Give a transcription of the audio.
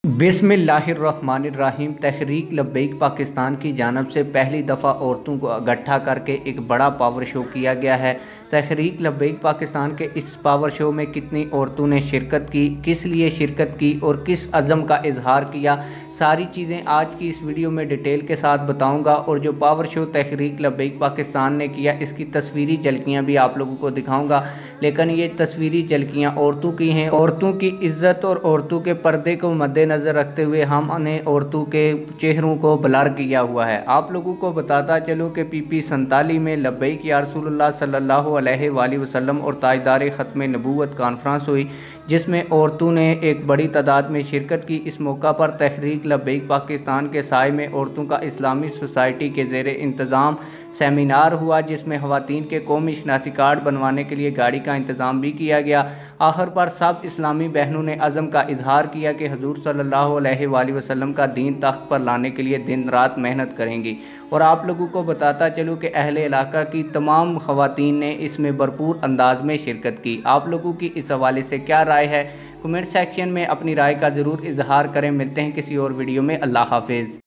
बिस्मिल्लाहिर्रहमानिर्रहीम। तहरीक लब्बैक पाकिस्तान की जानिब से पहली दफ़ा औरतों को इकट्ठा करके एक बड़ा पावर शो किया गया है। तहरीक लब्बैक पाकिस्तान के इस पावर शो में कितनी औरतों ने शिरकत की, किस लिए शिरकत की और किस अज़म का इजहार किया, सारी चीज़ें आज की इस वीडियो में डिटेल के साथ बताऊंगा। और जो पावर शो तहरीक लब्बैक पाकिस्तान ने किया, इसकी तस्वीरी झलकियाँ भी आप लोगों को दिखाऊंगा। लेकिन ये तस्वीरी झलकियाँ औरतों की हैं। औरतों की इज़्ज़त और औरतों के पर्दे को मद्देनज़र रखते हुए हमने औरतों के चेहरों को ब्लर किया हुआ है। आप लोगों को बताता चलो कि PP 47 में लब्बैक या रसूलुल्लाह सल्लल्लाहु अलैहि वसल्लम और ताजदार ख़त्म नबूवत कॉन्फ्रेंस हुई, जिसमें औरतों ने एक बड़ी तादाद में शिरकत की। इस मौका पर तहरीक लब्बैक पाकिस्तान के साए में औरतों का इस्लामी सोसाइटी के ज़ेरे इंतज़ाम सेमिनार हुआ, जिसमें ख़वातीन के कौमी शनाख्ती कार्ड बनवाने के लिए गाड़ी का इंतज़ाम भी किया गया। आखिर पर सब इस्लामी बहनों ने अज़म का इजहार किया कि हुज़ूर सल्लल्लाहु अलैहि वसल्लम का दीन तख्त पर लाने के लिए दिन रात मेहनत करेंगी। और आप लोगों को बताता चलूँ कि अहले इलाका की तमाम ख़वातीन ने इसमें भरपूर अंदाज में शिरकत की। आप लोगों की इस हवाले से क्या राय है, कमेंट सेक्शन में अपनी राय का ज़रूर इजहार करें। मिलते हैं किसी और वीडियो में। अल्लाह हाफिज़।